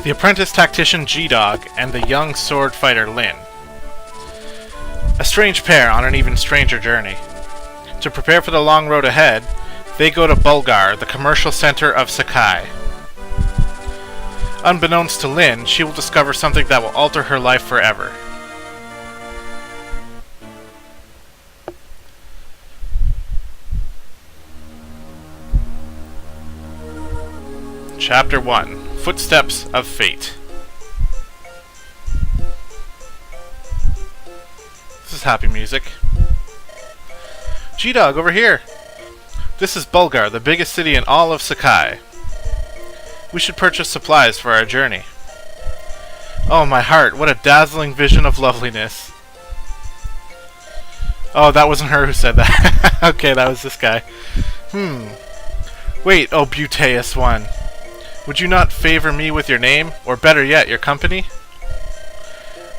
the apprentice tactician G-Dog, and the young sword fighter Lin. A strange pair on an even stranger journey. To prepare for the long road ahead, they go to Bulgar, the commercial center of Sakai. Unbeknownst to Lin, she will discover something that will alter her life forever. Chapter 1. Footsteps of Fate. This is happy music. G-Dog, over here! This is Bulgar, the biggest city in all of Sakai. We should purchase supplies for our journey. Oh, my heart, what a dazzling vision of loveliness. Oh, that wasn't her who said that. Okay, that was this guy. Wait, oh beauteous one. Would you not favor me with your name, or better yet, your company?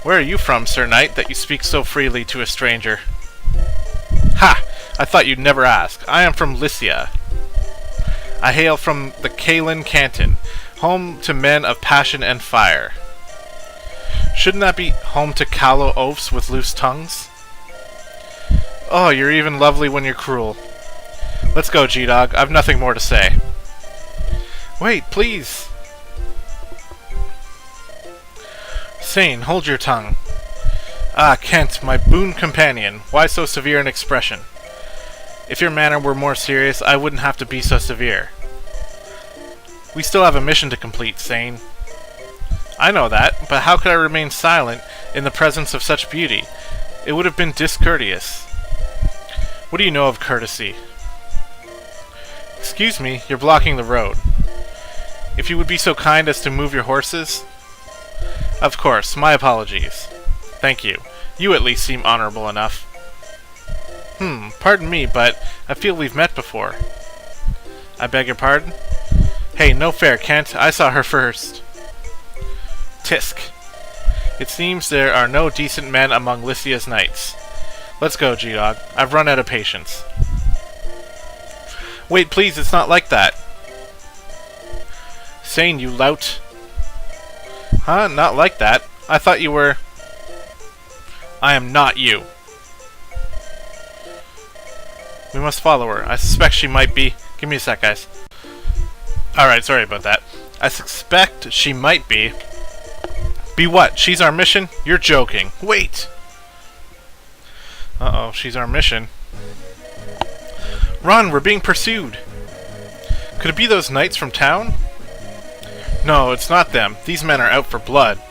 Where are you from, Sir Knight, that you speak so freely to a stranger? Ha! I thought you'd never ask. I am from Lycia. I hail from the Kalen Canton, home to men of passion and fire. Shouldn't that be home to callow oafs with loose tongues? Oh, you're even lovely when you're cruel. Let's go, G-Dog. I've nothing more to say. Wait, please! Sane, hold your tongue. Ah, Kent, my boon companion, why so severe an expression? If your manner were more serious, I wouldn't have to be so severe. We still have a mission to complete, Sane. I know that, but how could I remain silent in the presence of such beauty? It would have been discourteous. What do you know of courtesy? Excuse me, you're blocking the road. If you would be so kind as to move your horses? Of course, my apologies. Thank you. You at least seem honorable enough. Pardon me, but I feel we've met before. I beg your pardon? Hey, no fair, Kent. I saw her first. Tisk. It seems there are no decent men among Lycia's knights. Let's go, G-Dog. I've run out of patience. Wait, please, it's not like that. Sane, you lout. Huh? Not like that. I thought you were... I am not you. We must follow her. I suspect she might be... Give me a sec, guys. Alright, sorry about that. I suspect she might be... Be what? She's our mission? You're joking. Wait! Uh-oh, she's our mission. Run! We're being pursued! Could it be those knights from town? No, it's not them. These men are out for blood.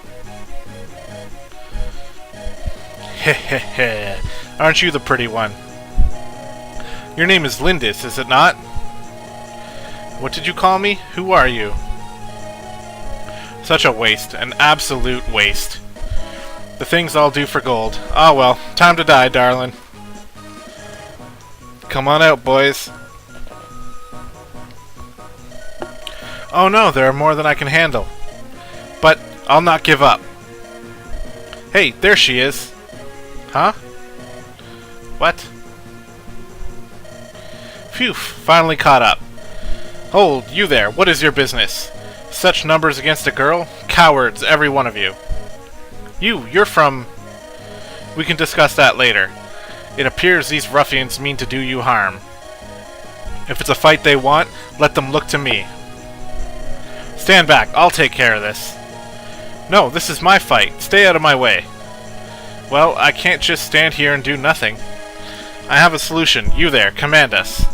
Hehehe. Aren't you the pretty one? Your name is Lindis, is it not? What did you call me? Who are you? Such a waste. An absolute waste. The things I'll do for gold. Ah well, time to die, darling. Come on out, boys. Oh no, there are more than I can handle. But I'll not give up. Hey, there she is. Huh? What? Phew, finally caught up. Hold, you there, what is your business? Such numbers against a girl? Cowards, every one of you. You're from... We can discuss that later. It appears these ruffians mean to do you harm. If it's a fight they want, let them look to me. Stand back, I'll take care of this. No, this is my fight. Stay out of my way. Well, I can't just stand here and do nothing. I have a solution. You there, command us.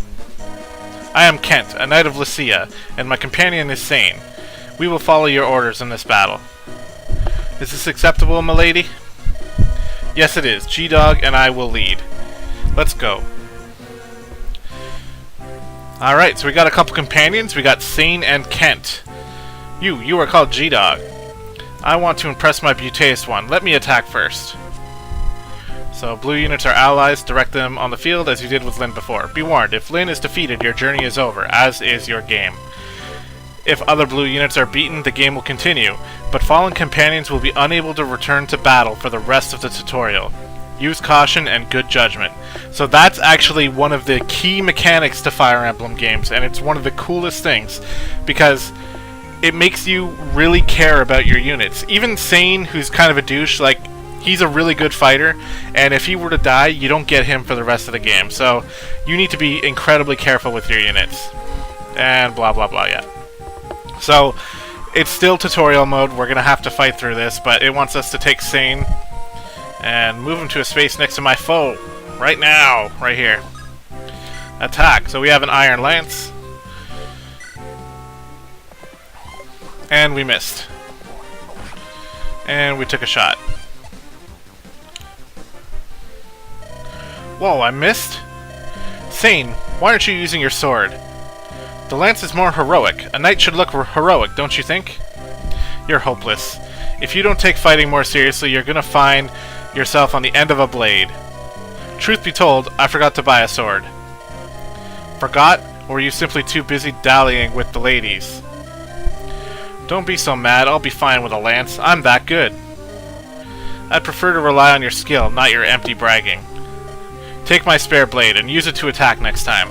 I am Kent, a knight of Lycia, and my companion is Sane. We will follow your orders in this battle. Is this acceptable, milady? Yes, it is. G-Dog and I will lead. Let's go. Alright, so we got a couple companions. We got Sane and Kent. You are called G-Dog. I want to impress my beauteous one. Let me attack first. So, blue units are allies. Direct them on the field as you did with Lin before. Be warned, if Lin is defeated, your journey is over, as is your game. If other blue units are beaten, the game will continue, but fallen companions will be unable to return to battle for the rest of the tutorial. Use caution and good judgment. So that's actually one of the key mechanics to Fire Emblem games, and it's one of the coolest things, because it makes you really care about your units. Even Sane, who's kind of a douche, like, he's a really good fighter, and if he were to die, you don't get him for the rest of the game. So you need to be incredibly careful with your units. And blah blah blah, yeah. So it's still tutorial mode. We're going to have to fight through this, but it wants us to take Sane and move him to a space next to my foe. Right now. Right here. Attack. So we have an Iron Lance. And we missed. And we took a shot. Whoa, I missed? Sane, why aren't you using your sword? The lance is more heroic. A knight should look heroic, don't you think? You're hopeless. If you don't take fighting more seriously, you're gonna find yourself on the end of a blade. Truth be told, I forgot to buy a sword. Forgot? Or were you simply too busy dallying with the ladies? Don't be so mad, I'll be fine with a lance. I'm that good. I'd prefer to rely on your skill, not your empty bragging. Take my spare blade and use it to attack next time.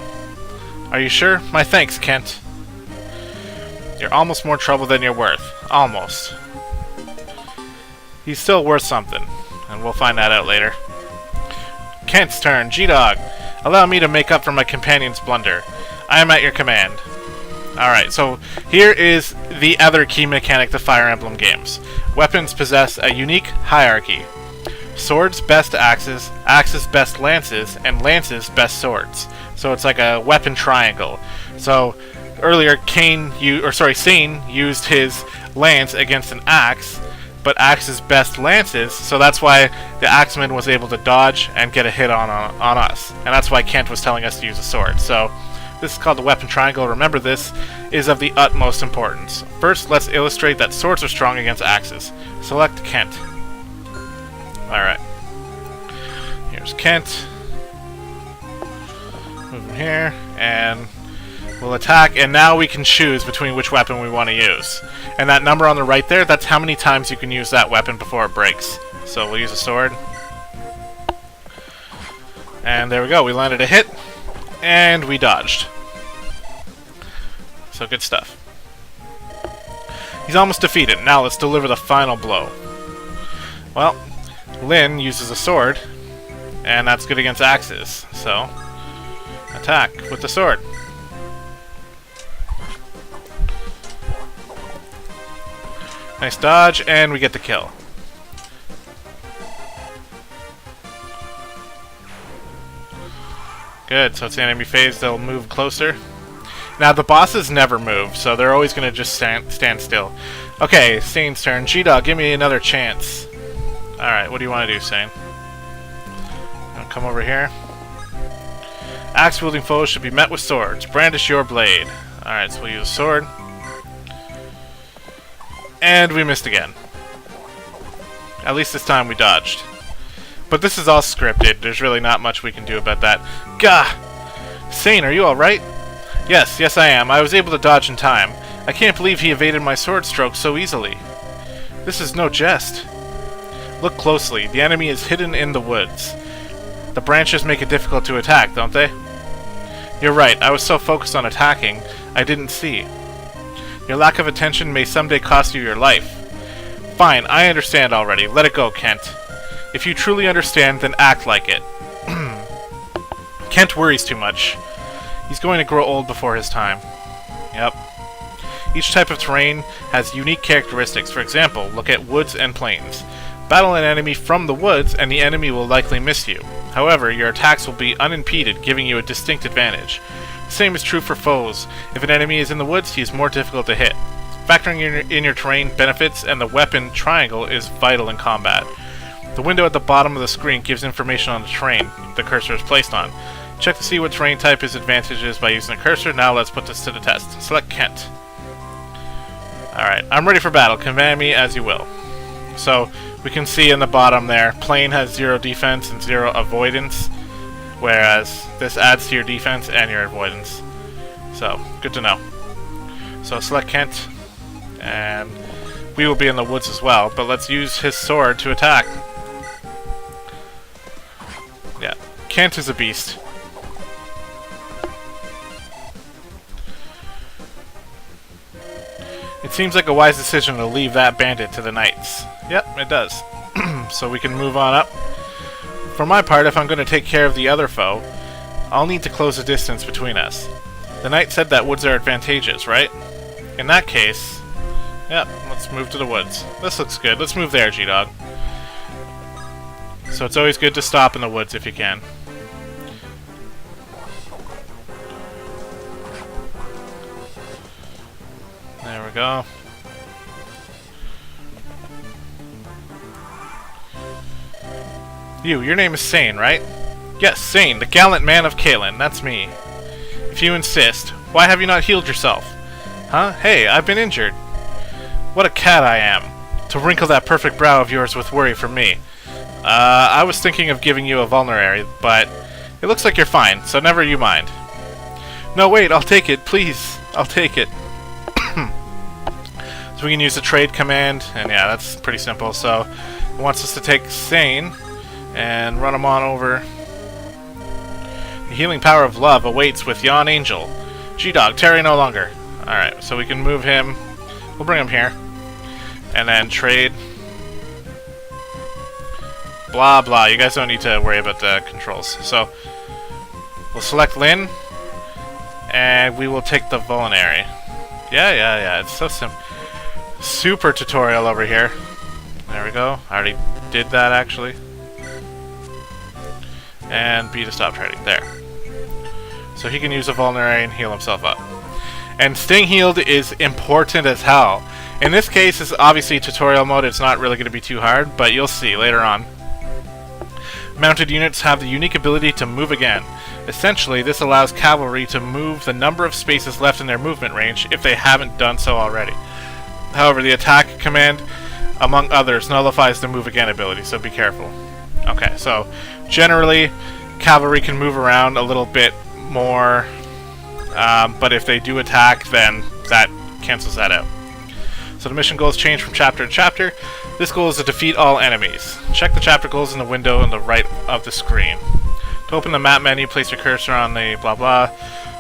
Are you sure? My thanks, Kent. You're almost more trouble than you're worth. Almost. He's still worth something, and we'll find that out later. Kent's turn. G-Dog. Allow me to make up for my companion's blunder. I am at your command. Alright, so here is the other key mechanic to Fire Emblem games. Weapons possess a unique hierarchy. Swords best axes, axes best lances, and lances best swords. So it's like a weapon triangle. So earlier Sane used his lance against an axe, but axes best lances, so that's why the axeman was able to dodge and get a hit on us. And that's why Kent was telling us to use a sword. So this is called the weapon triangle. Remember, this is of the utmost importance. First, let's illustrate that swords are strong against axes. Select Kent. Alright. Here's Kent. Move him here, and we'll attack, and now we can choose between which weapon we want to use. And that number on the right there, that's how many times you can use that weapon before it breaks. So we'll use a sword. And there we go, we landed a hit, and we dodged. So good stuff. He's almost defeated. Now let's deliver the final blow. Well, Lyn uses a sword, and that's good against axes. So, attack with the sword. Nice dodge, and we get the kill. Good, so it's the enemy phase, they'll move closer. Now, the bosses never move, so they're always going to just stand still. Okay, Sane's turn. G-Dog, give me another chance. Alright, what do you want to do, Sane? Come over here. Axe-wielding foes should be met with swords. Brandish your blade. Alright, so we'll use a sword. And we missed again. At least this time we dodged. But this is all scripted. There's really not much we can do about that. Gah! Sane, are you alright? Yes, I am. I was able to dodge in time. I can't believe he evaded my sword stroke so easily. This is no jest. Look closely. The enemy is hidden in the woods. The branches make it difficult to attack, don't they? You're right. I was so focused on attacking, I didn't see. Your lack of attention may someday cost you your life. Fine, I understand already. Let it go, Kent. If you truly understand, then act like it. Kent worries too much. He's going to grow old before his time. Yep. Each type of terrain has unique characteristics. For example, look at woods and plains. Battle an enemy from the woods, and the enemy will likely miss you. However, your attacks will be unimpeded, giving you a distinct advantage. The same is true for foes. If an enemy is in the woods, he is more difficult to hit. Factoring in your terrain benefits and the weapon triangle is vital in combat. The window at the bottom of the screen gives information on the terrain the cursor is placed on. Check to see what terrain type his advantage is by using the cursor. Now let's put this to the test. Select Kent. Alright, I'm ready for battle. Command me as you will. So, we can see in the bottom there, plain has 0 defense and 0 avoidance, whereas this adds to your defense and your avoidance. So, good to know. So select Kent, and we will be in the woods as well, but let's use his sword to attack. Yeah, Kent is a beast. It seems like a wise decision to leave that bandit to the knights. Yep, it does. So we can move on up. For my part, if I'm going to take care of the other foe, I'll need to close the distance between us. The knight said that woods are advantageous, right? In that case, yep, let's move to the woods. This looks good. Let's move there, G-Dog. So it's always good to stop in the woods if you can. There we go. Your name is Sane, right? Yes, Sane, the gallant man of Kalen. That's me. If you insist, why have you not healed yourself? Huh? Hey, I've been injured. What a cat I am, to wrinkle that perfect brow of yours with worry for me. I was thinking of giving you a vulnerary, but it looks like you're fine, so never you mind. No, wait, I'll take it, please. I'll take it. So we can use the trade command, and yeah, that's pretty simple. So it wants us to take Sane and run him on over. The healing power of love awaits with Yon Angel. G-Dog, tarry no longer. Alright, so we can move him. We'll bring him here. And then trade. Blah, blah. You guys don't need to worry about the controls. So, we'll select Lynn. And we will take the Vulnerary. Yeah. It's so simple. Super tutorial over here. There we go. I already did that, actually. And B to stop trading. There. So he can use a Vulnerary and heal himself up. And staying healed is important as hell. In this case, it's obviously tutorial mode. It's not really going to be too hard, but you'll see later on. Mounted units have the unique ability to move again. Essentially, this allows cavalry to move the number of spaces left in their movement range if they haven't done so already. However, the attack command, among others, nullifies the move again ability, so be careful. Okay, so generally, cavalry can move around a little bit more, but if they do attack, then that cancels that out. So the mission goals change from chapter to chapter. This goal is to defeat all enemies. Check the chapter goals in the window on the right of the screen. To open the map menu, place your cursor on the blah blah.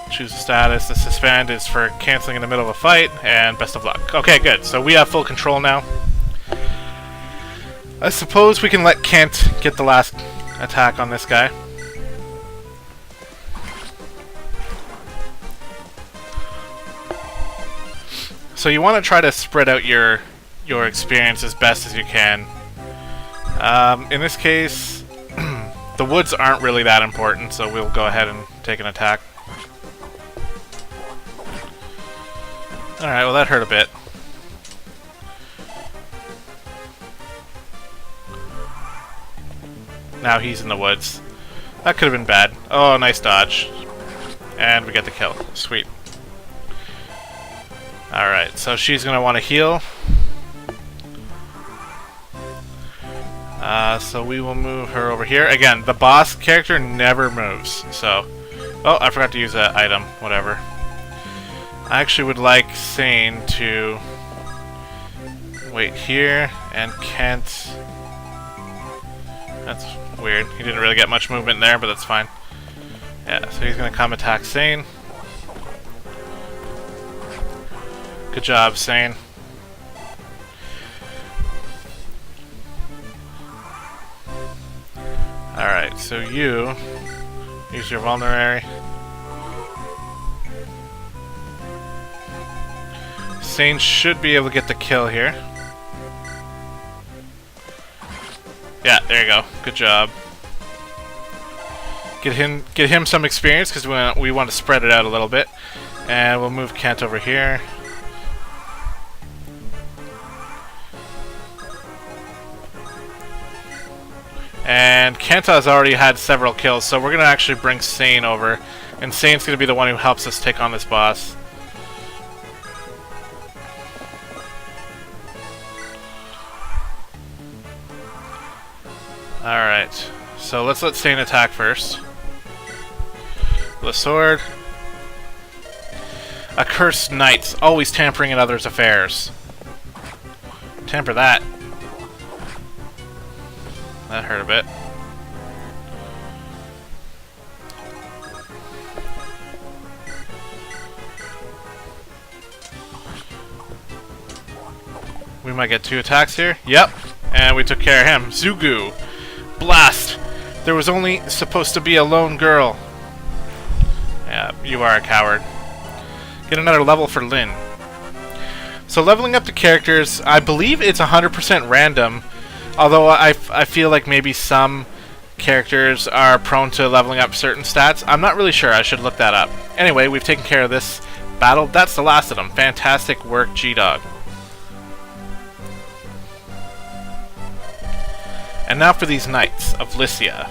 Choose the status. The suspend is for canceling in the middle of a fight, and best of luck. Okay, good. So we have full control now. I suppose we can let Kent get the last attack on this guy. So you want to try to spread out your experience as best as you can. In this case, the woods aren't really that important, so we'll go ahead and take an attack. Alright, well that hurt a bit. Now he's in the woods. That could have been bad. Oh, nice dodge. And we get the kill. Sweet. Alright, so she's going to want to heal. So we will move her over here. Again, the boss character never moves, so... Oh, I forgot to use that item. Whatever. I actually would like Sane to wait here, and Kent... That's weird. He didn't really get much movement there, but that's fine. Yeah, so he's going to come attack Sane. Good job, Sane. Alright, so you use your Vulnerary. Sane should be able to get the kill here. Yeah, there you go. Good job. Get him some experience because we want to spread it out a little bit. And we'll move Kent over here. And Kenta's already had several kills, so we're going to actually bring Sane over. And Sane's going to be the one who helps us take on this boss. Alright, so let's let Sane attack first. With a sword. Accursed knights, always tampering in others' affairs. Tamper that. That hurt a bit. We might get 2 attacks here. Yep. And we took care of him. Zugu. Blast. There was only supposed to be a lone girl. Yeah, you are a coward. Get another level for Lyn. So leveling up the characters, I believe it's 100% random. Although I feel like maybe some characters are prone to leveling up certain stats. I'm not really sure. I should look that up. Anyway, we've taken care of this battle. That's the last of them. Fantastic work, Gdogg. And now for these Knights of Lycia.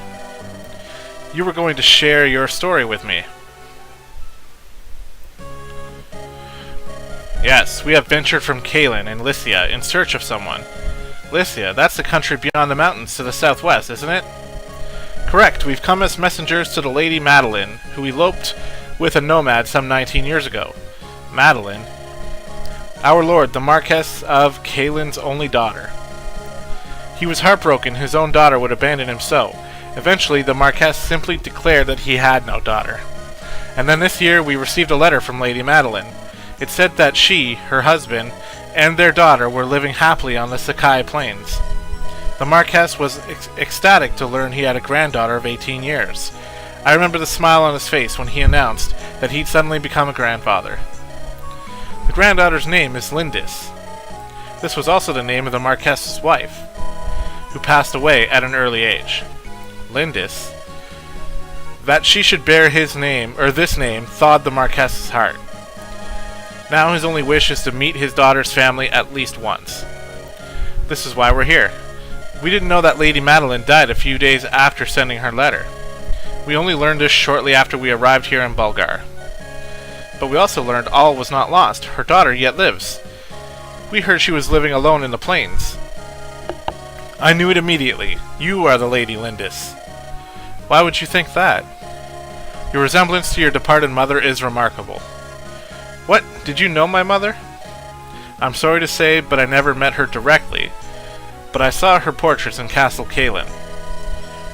You were going to share your story with me. Yes, we have ventured from Caelin in Lycia in search of someone. Lycia, that's the country beyond the mountains to the southwest, isn't it? Correct, we've come as messengers to the Lady Madeline, who eloped with a nomad some 19 years ago. Madeline? Our lord, the Marquess of Caelin's only daughter. He was heartbroken his own daughter would abandon him so. Eventually, the Marquess simply declared that he had no daughter. And then this year, we received a letter from Lady Madeline. It said that she, her husband, and their daughter were living happily on the Sakai Plains. The Marquess was ecstatic to learn he had a granddaughter of 18 years. I remember the smile on his face when he announced that he'd suddenly become a grandfather. The granddaughter's name is Lindis. This was also the name of the Marquess's wife, who passed away at an early age. Lindis. That she should bear his name, or this name, thawed the Marquess's heart. Now his only wish is to meet his daughter's family at least once. This is why we're here. We didn't know that Lady Madeline died a few days after sending her letter. We only learned this shortly after we arrived here in Bulgar. But we also learned all was not lost. Her daughter yet lives. We heard she was living alone in the plains. I knew it immediately. You are the Lady Lindis. Why would you think that? Your resemblance to your departed mother is remarkable. What? Did you know my mother? I'm sorry to say, but I never met her directly. But I saw her portraits in Castle Caelin.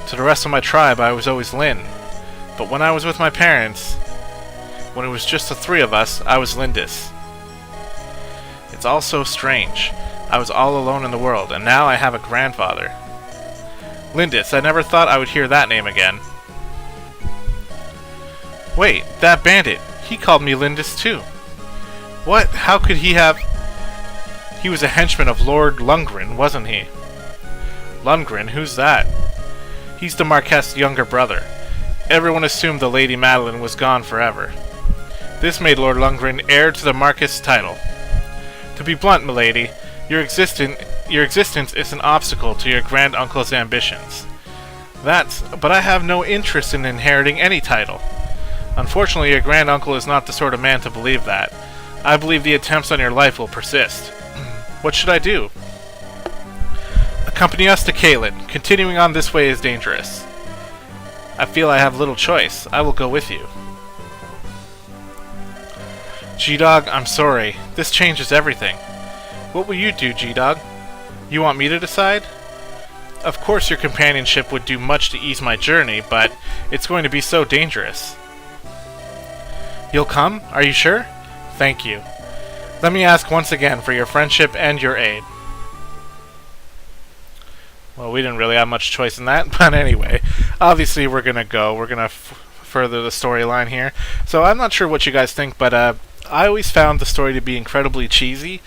To the rest of my tribe, I was always Lyn. But when I was with my parents, when it was just the 3 of us, I was Lindis. It's all so strange. I was all alone in the world, and now I have a grandfather. Lindis, I never thought I would hear that name again. Wait, that bandit. He called me Lindis too. What? How could he have... He was a henchman of Lord Lundgren, wasn't he? Lundgren? Who's that? He's the Marquess' younger brother. Everyone assumed the Lady Madeline was gone forever. This made Lord Lundgren heir to the Marquess' title. To be blunt, milady, your existence is an obstacle to your grand-uncle's ambitions. But I have no interest in inheriting any title. Unfortunately, your grand-uncle is not the sort of man to believe that. I believe the attempts on your life will persist. What should I do? Accompany us to Caelin. Continuing on this way is dangerous. I feel I have little choice. I will go with you. Gdogg, I'm sorry. This changes everything. What will you do, Gdogg? You want me to decide? Of course your companionship would do much to ease my journey, but it's going to be so dangerous. You'll come? Are you sure? Thank you. Let me ask once again for your friendship and your aid. Well, we didn't really have much choice in that, but anyway. Obviously, we're going to go. We're going to further the storyline here. So I'm not sure what you guys think, but I always found the story to be incredibly cheesy,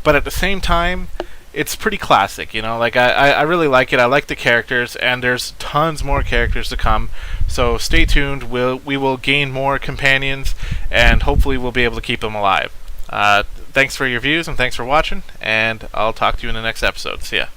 but at the same time, it's pretty classic, you know? Like, I really like it. I like the characters, and there's tons more characters to come. So stay tuned. We will gain more companions, and hopefully we'll be able to keep them alive. Thanks for your views, and thanks for watching, and I'll talk to you in the next episode. See ya.